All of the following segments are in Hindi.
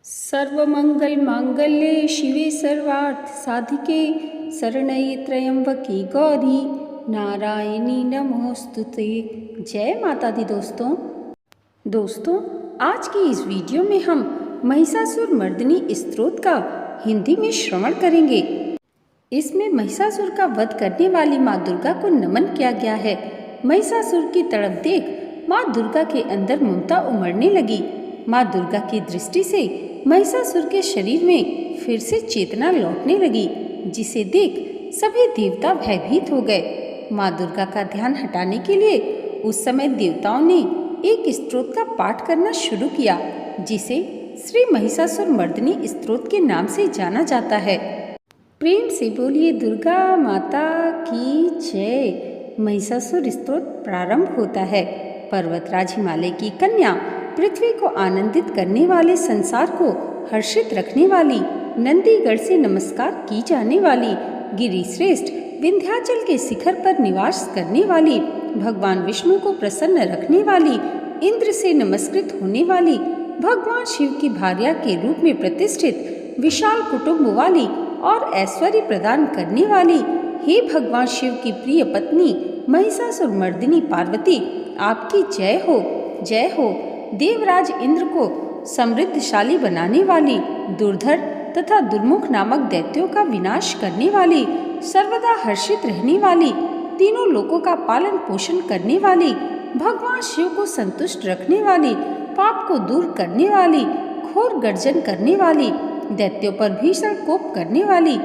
सर्वमंगल मांगल्ये शिवे सर्वार्थ साधिके शरण्ये त्र्यंबके गौरी नारायणी नमोस्तुते। जय माता दी दोस्तों, आज की इस वीडियो में हम महिषासुर मर्दिनी स्तोत्र का हिंदी में श्रवण करेंगे। इसमें महिषासुर का वध करने वाली माँ दुर्गा को नमन किया गया है। महिषासुर की तड़प देख माँ दुर्गा के अंदर ममता उमड़ने लगी। माँ दुर्गा की दृष्टि से महिषासुर के शरीर में फिर से चेतना लौटने लगी, जिसे देख सभी देवता भयभीत हो गए। माँ दुर्गा का ध्यान हटाने के लिए उस समय देवताओं ने एक स्तोत्र का पाठ करना शुरू किया, जिसे श्री महिषासुर मर्दिनी स्तोत्र के नाम से जाना जाता है। प्रेम से बोलिए दुर्गा माता की जय। महिषासुर स्तोत्र प्रारंभ होता है। पर्वतराज हिमालय की कन्या, पृथ्वी को आनंदित करने वाले, संसार को हर्षित रखने वाली, नंदीगढ़ से नमस्कार की जाने वाली, गिरिश्रेष्ठ विंध्याचल के शिखर पर निवास करने वाली, भगवान विष्णु को प्रसन्न रखने वाली, इंद्र से नमस्कृत होने वाली, भगवान शिव की भार्या के रूप में प्रतिष्ठित, विशाल कुटुंब वाली और ऐश्वर्य प्रदान करने वाली, हे भगवान शिव की प्रिय पत्नी महिषासुर मर्दिनी पार्वती, आपकी जय हो, जय हो। देवराज इंद्र को समृद्धशाली बनाने वाली, दुर्धर तथा दुर्मुख नामक दैत्यों का विनाश करने वाली, सर्वदा हर्षित रहने वाली, तीनों लोकों का पालन पोषण करने वाली, भगवान शिव को संतुष्ट रखने वाली, पाप को दूर करने वाली, घोर गर्जन करने वाली, दैत्यों पर भीषण कोप करने वाली,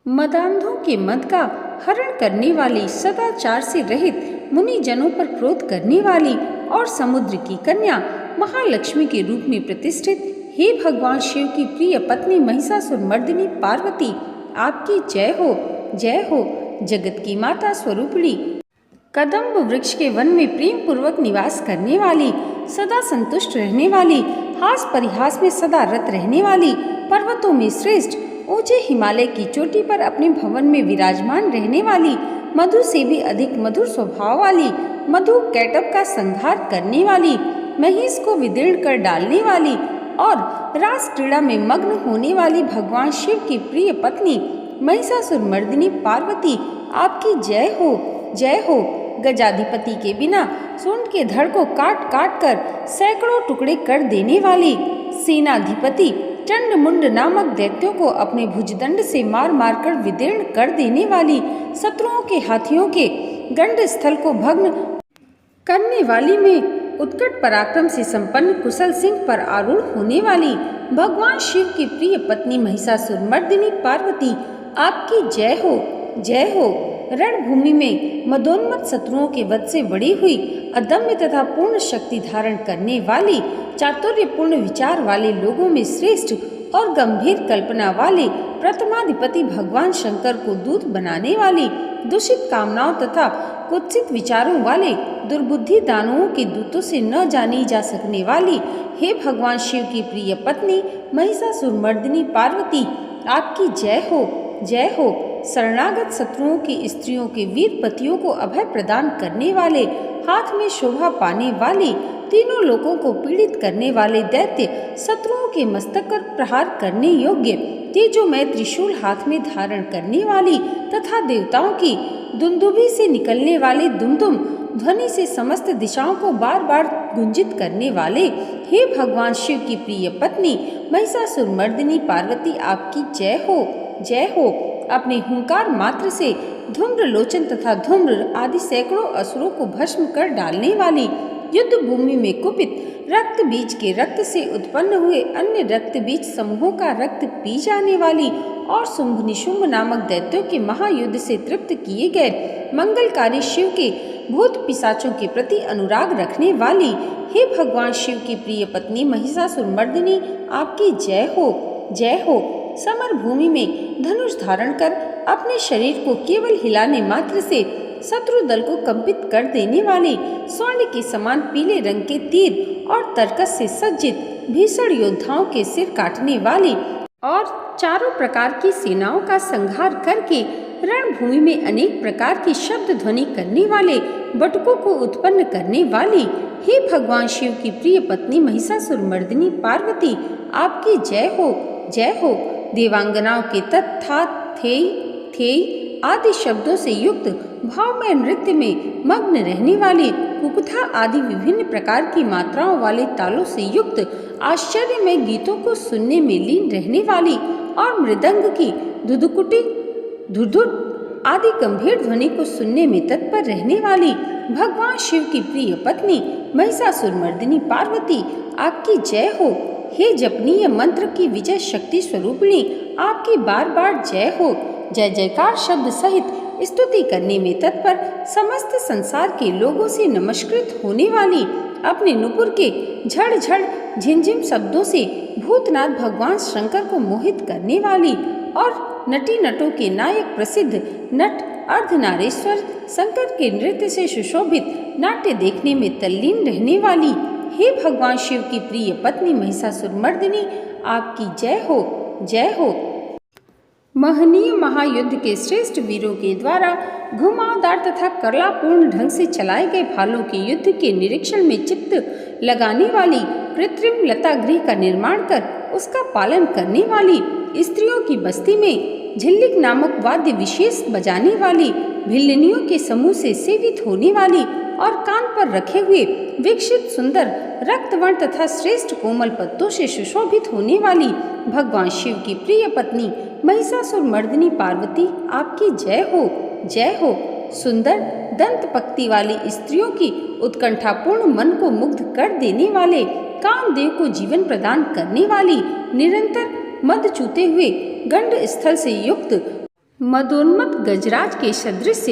मदांधों के मद का हरण करने वाली, सदाचार से रहित मुनि जनों पर क्रोध करने वाली और समुद्र की कन्या महालक्ष्मी के रूप में प्रतिष्ठित, हे भगवान शिव की प्रिय पत्नी महिषासुर मर्दिनी पार्वती, आपकी जय हो, जय हो। जगत की माता स्वरूपिणी, कदम्ब वृक्ष के वन में प्रेम पूर्वक निवास करने वाली, सदा संतुष्ट रहने वाली, हास परिहास में सदा रत रहने वाली, पर्वतों में श्रेष्ठ, ऊंचे हिमालय की चोटी पर अपने भवन में विराजमान रहने वाली, मधु से भी अधिक मधुर स्वभाव वाली, मधु कैटभ का संहार करने वाली, महिष को विदीर्ण कर डालने वाली और रास क्रीड़ा में मग्न होने वाली, भगवान शिव की प्रिय पत्नी महिषासुर मर्दिनी पार्वती, आपकी जय हो, जय हो। गजाधिपति के बिना सूंड के धड़ को काट काट कर सैकड़ों टुकड़े कर देने वाली, सेनाधिपति चंड मुंड नामक दैत्यों को अपने भुजदंड से मार मार कर विदीर्ण कर देने वाली, शत्रुओं के हाथियों के गंड स्थल को भग्न करने वाली, में उत्कट पराक्रम से संपन्न कुशल सिंह पर आरूढ़ होने वाली, भगवान शिव की प्रिय पत्नी महिषासुर मर्दिनी पार्वती, आपकी जय हो, जय हो। रणभूमि में मदोन्मत्त शत्रुओं के वध से बड़ी हुई, अदम्य तथा पूर्ण शक्ति धारण करने वाली, चातुर्यपूर्ण विचार वाले लोगों में श्रेष्ठ और गंभीर कल्पना वाले, प्रथमाधिपति भगवान शंकर को दूत बनाने वाली, दूषित कामनाओं तथा कुत्सित विचारों वाले, दुर्बुद्धि दानवों के दूतों से न जानी जा सकने वाली, हे भगवान शिव की प्रिय पत्नी महिषासुर मर्दिनी पार्वती, आपकी जय हो, जय हो। शरणागत शत्रुओं की स्त्रियों के वीर पतियों को अभय प्रदान करने वाले, हाथ में शोभा पाने वाली, तीनों लोगों को पीड़ित करने वाले दैत्य, शत्रुओं के मस्तक पर प्रहार करने योग्य, तेजोमय त्रिशूल हाथ में धारण करने वाली तथा देवताओं की दुंदुभी से निकलने वाले दुमदुम ध्वनि से समस्त दिशाओं को बार बार गुंजित करने वाले, हे भगवान शिव की प्रिय पत्नी महिषासुर मर्दिनी पार्वती, आपकी जय हो, जय हो। अपने हुंकार मात्र से धूम्र लोचन तथा धूम्र आदि सैकड़ों असुरों को भस्म कर डालने वाली, युद्ध भूमि में कुपित रक्त बीज के रक्त से उत्पन्न हुए अन्य रक्त बीज समूहों का रक्त पी जाने वाली और शुंभ निशुंभ नामक दैत्यों के महायुद्ध से तृप्त किए गए, मंगलकारी शिव के भूत पिशाचों के प्रति अनुराग रखने वाली, हे भगवान शिव की प्रिय पत्नी महिषासुर मर्दिनी, आपकी जय हो, जय हो। समर भूमि में धनुष धारण कर अपने शरीर को केवल हिलाने मात्र से शत्रु दल को कंपित कर देने वाली, स्वर्ण के समान पीले रंग के तीर और तरकस से सज्जित भीषण योद्धाओं के सिर काटने वाली और चारों प्रकार की सेनाओं का संहार करके रणभूमि में अनेक प्रकार की शब्द ध्वनि करने वाले, बटुकों को उत्पन्न करने वाली, हे भगवान शिव की प्रिय पत्नी महिषासुर मर्दिनी पार्वती, आपकी जय हो, जय हो। देवांगनाओं के तत्था थेई थेई आदि शब्दों से युक्त भावमय नृत्य में मग्न रहने वाली, कुकुथा आदि विभिन्न प्रकार की मात्राओं वाले तालों से युक्त आश्चर्यमय गीतों को सुनने में लीन रहने वाली और मृदंग की धुधुकुटी धुधुट आदि गंभीर ध्वनि को सुनने में तत्पर रहने वाली भगवान शिव की प्रिय पत्नी महिषासुर मर्दिनी पार्वती, आपकी जय हो। हे जपनीय मंत्र की विजय शक्ति स्वरूपिणी, आपकी बार बार जय हो। जय जयकार शब्द सहित स्तुति करने में तत्पर समस्त संसार के लोगों से नमस्कृत होने वाली, अपने नुपुर के झड़ झिमझिम शब्दों से भूतनाथ भगवान शंकर को मोहित करने वाली और नटी नटों के नायक प्रसिद्ध नट अर्धनारेश्वर शंकर के नृत्य से सुशोभित नाट्य देखने में तल्लीन रहने वाली, हे भगवान शिव की प्रिय पत्नी महिषासुर मर्दिनी, आपकी जय हो, जय हो। महनीय महायुद्ध के श्रेष्ठ वीरों के द्वारा घुमावदार तथा कलापूर्ण ढंग से चलाए गए भालों के युद्ध के निरीक्षण में चित्त लगाने वाली, कृत्रिम लतागृह का निर्माण कर उसका पालन करने वाली, स्त्रियों की बस्ती में झिल्लिक नामक वाद्य विशेष बजाने वाली, भिल्लनियों के समूह से सेवित होने वाली और कान पर रखे हुए विकसित सुंदर रक्तवर्ण तथा श्रेष्ठ कोमल पत्तों से सुशोभित होने वाली भगवान शिव की प्रिय पत्नी महिषासुर मर्दिनी पार्वती, आपकी जय हो, जय हो। सुंदर दंत पक्ति वाली स्त्रियों की उत्कंठापूर्ण मन को मुग्ध कर देने वाले, कामदेव को जीवन प्रदान करने वाली, निरंतर मद चूते हुए गंड स्थल से युक्त मदोन्मत गजराज के सदृश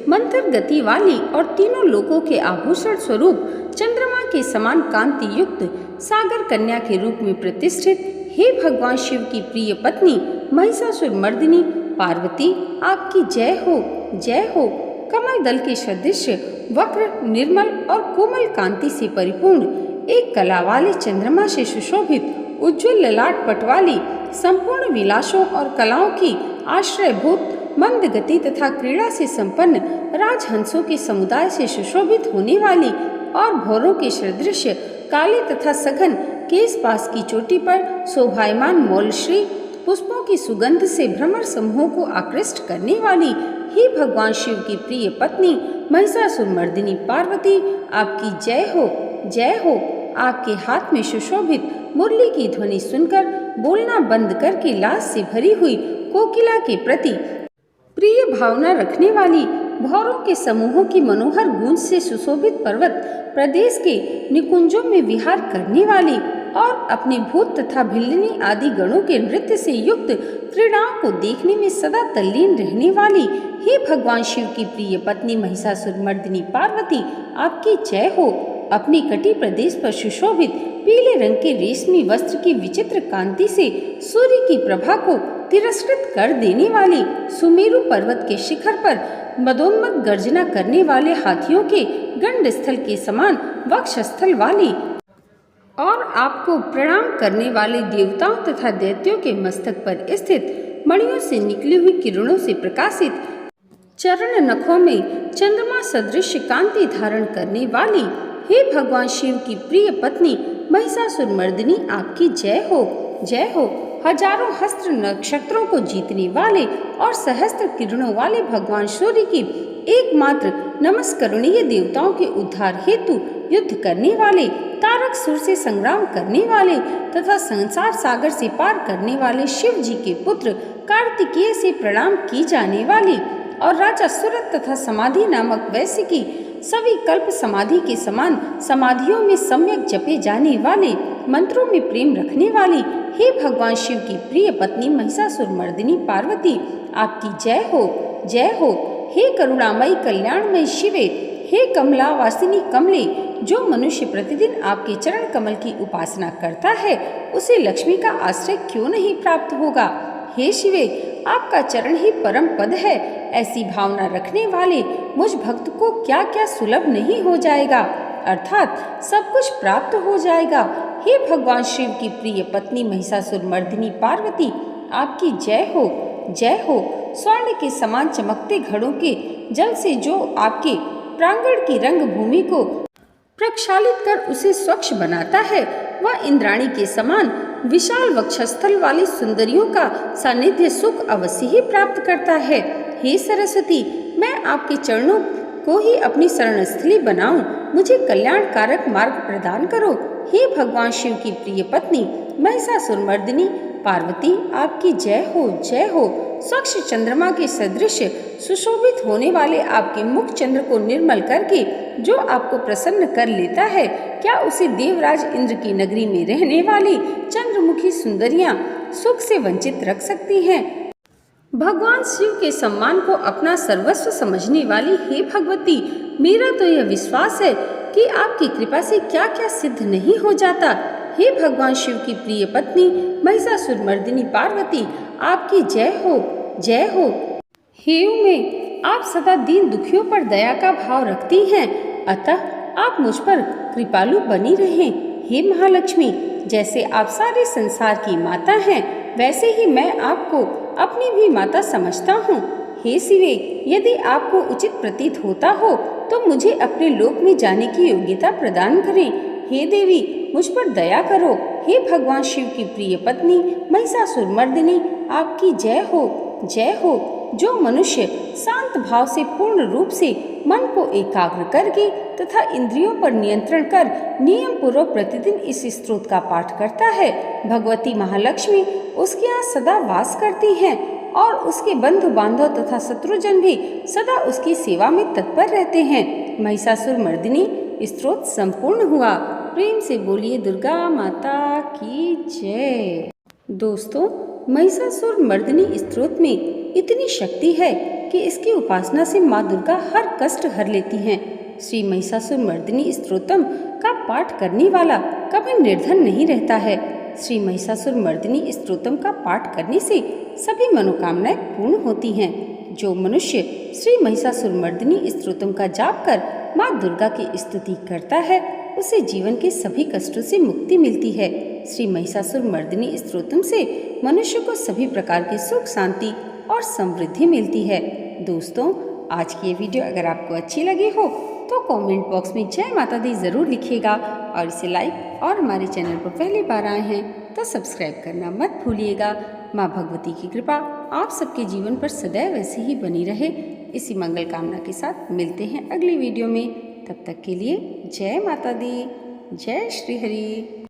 मंथर गति वाली और तीनों लोकों के आभूषण स्वरूप चंद्रमा के समान कांति युक्त सागर कन्या के रूप में प्रतिष्ठित, हे भगवान शिव की प्रिय पत्नी महिषासुर मर्दिनी पार्वती, आपकी जय हो, जय हो। कमल दल के सदृश वक्र निर्मल और कोमल कांति से परिपूर्ण, एक कला वाले चंद्रमा से सुशोभित उज्ज्वल ललाट पट वाली, संपूर्ण विलासों और कलाओं की आश्रयभूत मंद गति तथा क्रीड़ा से संपन्न राजहंसों के समुदाय से सुशोभित होने वाली और भौरों के सदृश काले तथा सघन केस पास की चोटी पर शोभायमान मौलश्री पुष्पों की सुगंध से भ्रमर समूहों को आकृष्ट करने वाली, ही भगवान शिव की प्रिय पत्नी महिषासुर मर्दिनी पार्वती, आपकी जय हो, जय हो। आपके हाथ में सुशोभित मुरली की ध्वनि सुनकर बोलना बंद करके लाज से भरी हुई कोकिला के प्रति प्रिय भावना रखने वाली, भौरों के समूहों की मनोहर गूंज से सुशोभित पर्वत प्रदेश के निकुंजों में विहार करने वाली और अपने भूत तथा भिल्लनी आदि गणों के नृत्य से युक्त क्रीड़ाओं को देखने में सदा तल्लीन रहने वाली, हे भगवान शिव की प्रिय पत्नी महिषासुर मर्दिनी पार्वती, आपकी जय हो। अपनी कटी प्रदेश पर सुशोभित पीले रंग के रेशमी वस्त्र की विचित्र कांति से सूर्य की प्रभा को तिरस्कृत कर देने वाली, सुमेरु पर्वत के शिखर पर मदोन्मत गर्जना करने वाले हाथियों के गंड स्थल के समान वक्षस्थल वाली और आपको प्रणाम करने वाले देवताओं तथा दैत्यों के मस्तक पर स्थित मणियों से निकली हुई किरणों से प्रकाशित, चरण नखों में चंद्रमा सदृश कांति धारण करने वाली, हे भगवान शिव की प्रिय पत्नी महिषासुर मर्दिनी, आपकी जय हो, जय हो। हजारों हस्त्र नक्षत्रों को जीतने वाले और सहस्त्र किरणों वाले भगवान सूर्य की एकमात्र नमस्करणीय देवताओं के उद्धार हेतु युद्ध करने वाले, तारकसुर से संग्राम करने वाले तथा संसार सागर से पार करने वाले शिव जी के पुत्र कार्तिकेय से प्रणाम की जाने वाली और राजा सूरत तथा समाधि नामक वैश्य की सभी कल्प समाधि के समान समाधियों में सम्यक जपे जाने वाले, मंत्रों में प्रेम रखने वाली, हे भगवान शिव की प्रिय पत्नी महिषासुर मर्दिनी पार्वती, आपकी जय हो, जय हो। हे करुणामयी कल्याणमयी शिवे, हे कमला वासिनी कमले, जो मनुष्य प्रतिदिन आपके चरण कमल की उपासना करता है उसे लक्ष्मी का आश्रय क्यों नहीं प्राप्त होगा। हे शिवे, आपका चरण ही परम पद है। ऐसी भावना रखने वाले मुझ भक्त को क्या क्या सुलभ नहीं हो जाएगा, अर्थात सब कुछ प्राप्त हो जाएगा। हे भगवान शिव की प्रिय पत्नी महिषासुर मर्दिनी पार्वती, आपकी जय हो, जय हो। स्वर्ण के समान चमकते घड़ों के जल से जो आपके प्रांगण की रंग भूमि को प्रक्षालित कर उसे स्वच्छ बनाता है। वह इंद्राणी के समान विशाल वक्षस्थल वाली सुंदरियों का सानिध्य सुख अवश्य ही प्राप्त करता है। हे सरस्वती, मैं आपके चरणों को ही अपनी शरणस्थली बनाऊं, मुझे कल्याणकारक मार्ग प्रदान करो। हे भगवान शिव की प्रिय पत्नी महिषासुरमर्दिनी पार्वती, आपकी जय हो, जय हो। स्वच्छ चंद्रमा के सदृश सुशोभित होने वाले आपके मुख चंद्र को निर्मल करके जो आपको प्रसन्न कर लेता है, क्या उसे देवराज इंद्र की नगरी में रहने वाली चंद्रमुखी सुंदरियां सुख से वंचित रख सकती हैं? भगवान शिव के सम्मान को अपना सर्वस्व समझने वाली हे भगवती, मेरा तो यह विश्वास है कि आपकी कृपा से क्या क्या सिद्ध नहीं हो जाता। हे भगवान शिव की प्रिय पत्नी महिषासुरमर्दिनी पार्वती, आपकी जय हो, जय हो। हे उमे, आप सदा दीन दुखियों पर दया का भाव रखती हैं, अतः आप मुझ पर कृपालु बनी रहें। हे महालक्ष्मी, जैसे आप सारे संसार की माता हैं, वैसे ही मैं आपको अपनी भी माता समझता हूँ। हे शिवे, यदि आपको उचित प्रतीत होता हो तो मुझे अपने लोक में जाने की योग्यता प्रदान करें। हे देवी, मुझ पर दया करो। हे भगवान शिव की प्रिय पत्नी महिषासुरमर्दिनी, आपकी जय हो, जय हो। जो मनुष्य शांत भाव से पूर्ण रूप से मन को एकाग्र करके तथा इंद्रियों पर नियंत्रण कर नियम पूर्वक प्रतिदिन इस स्तोत्र का पाठ करता है, भगवती महालक्ष्मी उसके यहाँ सदा वास करती हैं और उसके बंधु बांधव तथा शत्रुजन भी सदा उसकी सेवा में तत्पर रहते हैं। महिषासुरमर्दिनी स्तोत्र संपूर्ण हुआ। प्रेम से बोलिए दुर्गा माता की जय। दोस्तों, महिषासुरमर्दिनी स्तोत्र में इतनी शक्ति है कि इसकी उपासना से माँ दुर्गा हर कष्ट हर लेती हैं। श्री महिषासुरमर्दिनी स्तोत्रम का पाठ करने वाला कभी निर्धन नहीं रहता है। श्री महिषासुरमर्दिनी स्तोत्रम का पाठ करने से सभी मनोकामनाएं पूर्ण होती हैं। जो मनुष्य श्री महिषासुरमर्दिनी स्तोत्रम का जाप कर माँ दुर्गा की स्तुति करता है, उसे जीवन के सभी कष्टों से मुक्ति मिलती है। श्री महिषासुरमर्दिनी स्तोत्रम से मनुष्य को सभी प्रकार की सुख, शांति और समृद्धि मिलती है। दोस्तों, आज की ये वीडियो अगर आपको अच्छी लगी हो तो कमेंट बॉक्स में जय माता दी ज़रूर लिखिएगा और इसे लाइक और हमारे चैनल पर पहली बार आए हैं तो सब्सक्राइब करना मत भूलिएगा। माँ भगवती की कृपा आप सबके जीवन पर सदैव ऐसी ही बनी रहे, इसी मंगल कामना के साथ मिलते हैं अगली वीडियो में। तब तक के लिए जय माता दी, जय श्री हरि।